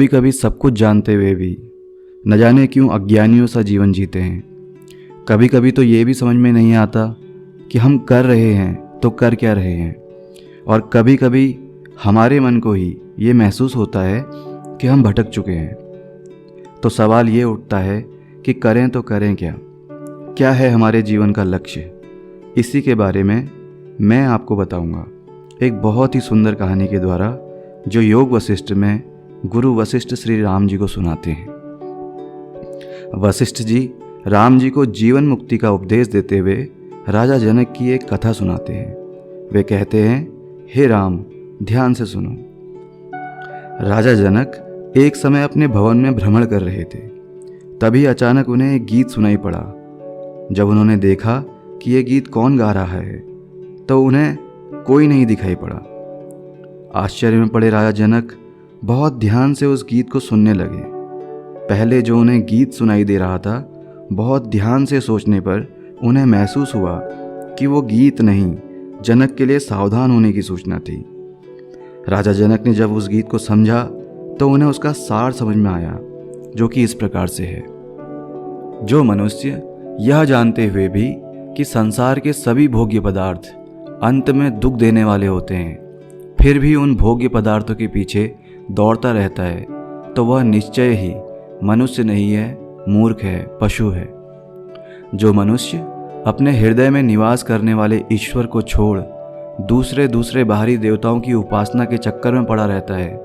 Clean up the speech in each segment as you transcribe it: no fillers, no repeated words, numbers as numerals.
कभी कभी सब कुछ जानते हुए भी न जाने क्यों अज्ञानियों सा जीवन जीते हैं। कभी कभी तो ये भी समझ में नहीं आता कि हम कर रहे हैं तो कर क्या रहे हैं। और कभी कभी हमारे मन को ही ये महसूस होता है कि हम भटक चुके हैं। तो सवाल ये उठता है कि करें तो करें क्या, क्या है हमारे जीवन का लक्ष्य। इसी के बारे में मैं आपको बताऊंगा एक बहुत ही सुंदर कहानी के द्वारा, जो योग वशिष्ठ में गुरु वशिष्ठ श्री राम जी को सुनाते हैं। वशिष्ठ जी राम जी को जीवन मुक्ति का उपदेश देते हुए राजा जनक की एक कथा सुनाते हैं। वे कहते हैं, हे राम, ध्यान से सुनो। राजा जनक एक समय अपने भवन में भ्रमण कर रहे थे। तभी अचानक उन्हें एक गीत सुनाई पड़ा। जब उन्होंने देखा कि ये गीत कौन गा रहा है तो उन्हें कोई नहीं दिखाई पड़ा। आश्चर्य में पड़े राजा जनक बहुत ध्यान से उस गीत को सुनने लगे। पहले जो उन्हें गीत सुनाई दे रहा था, बहुत ध्यान से सोचने पर उन्हें महसूस हुआ कि वो गीत नहीं, जनक के लिए सावधान होने की सूचना थी। राजा जनक ने जब उस गीत को समझा तो उन्हें उसका सार समझ में आया, जो कि इस प्रकार से है। जो मनुष्य यह जानते हुए भी कि संसार के सभी भोग्य पदार्थ अंत में दुख देने वाले होते हैं, फिर भी उन भोग्य पदार्थों के पीछे दौड़ता रहता है, तो वह निश्चय ही मनुष्य नहीं है, मूर्ख है, पशु है। जो मनुष्य अपने हृदय में निवास करने वाले ईश्वर को छोड़ दूसरे बाहरी देवताओं की उपासना के चक्कर में पड़ा रहता है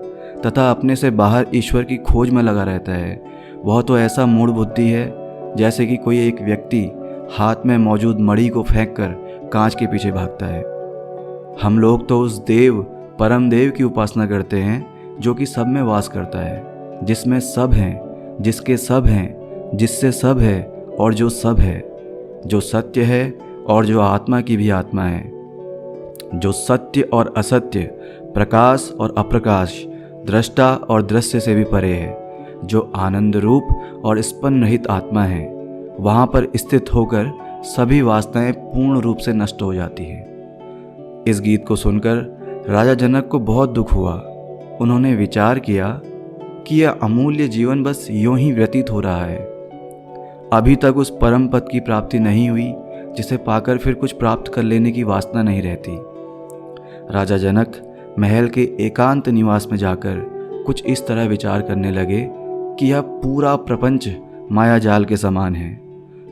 तथा अपने से बाहर ईश्वर की खोज में लगा रहता है, वह तो ऐसा मूढ़ बुद्धि है जैसे कि कोई एक व्यक्ति हाथ में मौजूद मणि को फेंककर कांच के पीछे भागता है। हम लोग तो उस देव, परम देव की उपासना करते हैं जो कि सब में वास करता है, जिसमें सब हैं, जिसके सब हैं, जिससे सब है और जो सब है, जो सत्य है और जो आत्मा की भी आत्मा है, जो सत्य और असत्य, प्रकाश और अप्रकाश, दृष्टा और दृश्य से भी परे है, जो आनंद रूप और स्पंद रहित आत्मा है। वहाँ पर स्थित होकर सभी वासनाएं पूर्ण रूप से नष्ट हो जाती हैं। इस गीत को सुनकर राजा जनक को बहुत दुख हुआ। उन्होंने विचार किया कि यह अमूल्य जीवन बस यूं ही व्यतीत हो रहा है। अभी तक उस परम पद की प्राप्ति नहीं हुई जिसे पाकर फिर कुछ प्राप्त कर लेने की वासना नहीं रहती। राजा जनक महल के एकांत निवास में जाकर कुछ इस तरह विचार करने लगे कि यह पूरा प्रपंच माया जाल के समान है,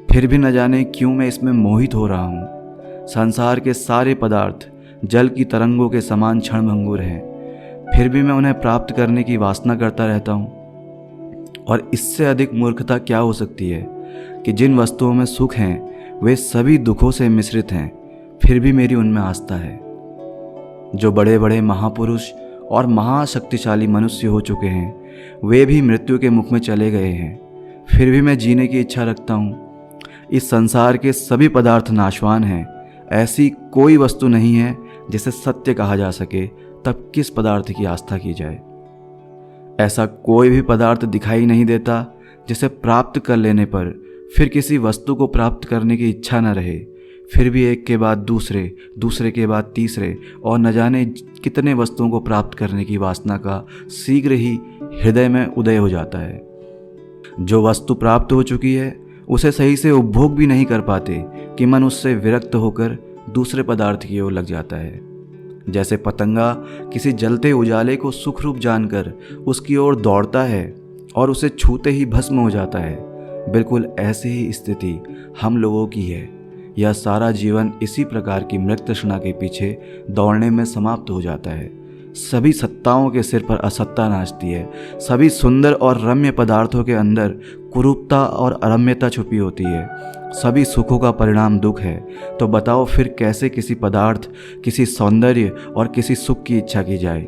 फिर भी न जाने क्यों मैं इसमें मोहित हो रहा हूँ। संसार के सारे पदार्थ जल की तरंगों के समान क्षणभंगुर हैं, फिर भी मैं उन्हें प्राप्त करने की वासना करता रहता हूँ। और इससे अधिक मूर्खता क्या हो सकती है कि जिन वस्तुओं में सुख हैं वे सभी दुखों से मिश्रित हैं, फिर भी मेरी उनमें आस्था है। जो बड़े बड़े महापुरुष और महाशक्तिशाली मनुष्य हो चुके हैं, वे भी मृत्यु के मुख में चले गए हैं, फिर भी मैं जीने की इच्छा रखता हूँ। इस संसार के सभी पदार्थ नाशवान हैं, ऐसी कोई वस्तु नहीं है जिसे सत्य कहा जा सके, तब किस पदार्थ की आस्था की जाए। ऐसा कोई भी पदार्थ दिखाई नहीं देता जिसे प्राप्त कर लेने पर फिर किसी वस्तु को प्राप्त करने की इच्छा न रहे, फिर भी एक के बाद दूसरे, दूसरे के बाद तीसरे और न जाने कितने वस्तुओं को प्राप्त करने की वासना का शीघ्र ही हृदय में उदय हो जाता है। जो वस्तु प्राप्त हो चुकी है उसे सही से उपभोग भी नहीं कर पाते कि मन उससे विरक्त होकर दूसरे पदार्थ की ओर लग जाता है। जैसे पतंगा किसी जलते उजाले को सुख रूप जानकर उसकी ओर दौड़ता है और उसे छूते ही भस्म हो जाता है, बिल्कुल ऐसी ही स्थिति हम लोगों की है। यह सारा जीवन इसी प्रकार की मृत तृष्णा के पीछे दौड़ने में समाप्त हो जाता है। सभी सत्ताओं के सिर पर असत्ता नाचती है। सभी सुंदर और रम्य पदार्थों के अंदर कुरूपता और अरम्यता छुपी होती है। सभी सुखों का परिणाम दुख है। तो बताओ फिर कैसे किसी पदार्थ, किसी सौंदर्य और किसी सुख की इच्छा की जाए।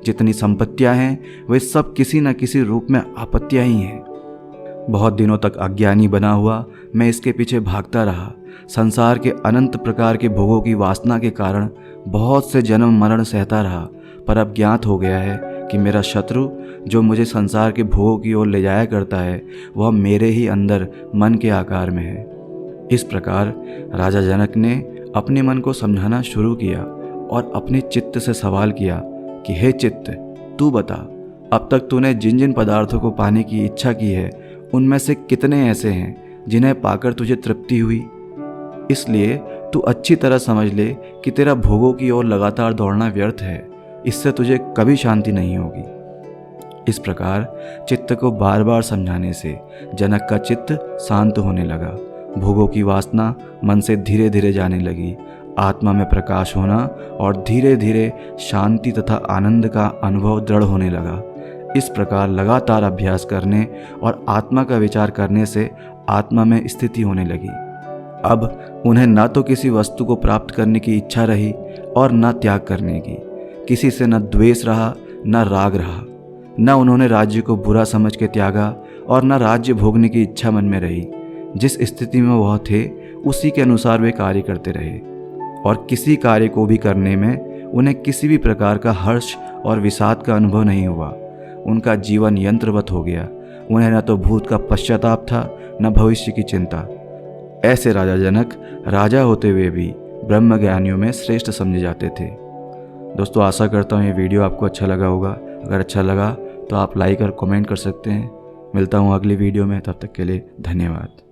जितनी संपत्तियां हैं वे सब किसी न किसी रूप में आपत्तियां ही हैं। बहुत दिनों तक अज्ञानी बना हुआ मैं इसके पीछे भागता रहा। संसार के अनंत प्रकार के भोगों की वासना के कारण बहुत से जन्म मरण सहता रहा, पर अब ज्ञात हो गया है कि मेरा शत्रु जो मुझे संसार के भोगों की ओर ले जाया करता है, वह मेरे ही अंदर मन के आकार में है। इस प्रकार राजा जनक ने अपने मन को समझाना शुरू किया और अपने चित्त से सवाल किया कि हे चित्त, तू बता, अब तक तूने जिन जिन पदार्थों को पाने की इच्छा की है उनमें से कितने ऐसे हैं जिन्हें पाकर तुझे तृप्ति हुई। इसलिए तू अच्छी तरह समझ ले कि तेरा भोगों की ओर लगातार दौड़ना व्यर्थ है, इससे तुझे कभी शांति नहीं होगी। इस प्रकार चित्त को बार बार समझाने से जनक का चित्त शांत होने लगा। भोगों की वासना मन से धीरे धीरे जाने लगी। आत्मा में प्रकाश होना और धीरे धीरे शांति तथा आनंद का अनुभव दृढ़ होने लगा। इस प्रकार लगातार अभ्यास करने और आत्मा का विचार करने से आत्मा में स्थिति होने लगी। अब उन्हें न तो किसी वस्तु को प्राप्त करने की इच्छा रही और न त्याग करने की। किसी से न द्वेष रहा न राग रहा। न उन्होंने राज्य को बुरा समझ के त्यागा और न राज्य भोगने की इच्छा मन में रही। जिस स्थिति में वह थे उसी के अनुसार वे कार्य करते रहे और किसी कार्य को भी करने में उन्हें किसी भी प्रकार का हर्ष और विषाद का अनुभव नहीं हुआ। उनका जीवन यंत्रवत हो गया। उन्हें न तो भूत का पश्चाताप था न भविष्य की चिंता। ऐसे राजा जनक राजा होते हुए भी ब्रह्म ज्ञानियों में श्रेष्ठ समझे जाते थे। दोस्तों, आशा करता हूँ ये वीडियो आपको अच्छा लगा होगा। अगर अच्छा लगा तो आप लाइक और कमेंट कर सकते हैं। मिलता हूँ अगली वीडियो में, तब तक के लिए धन्यवाद।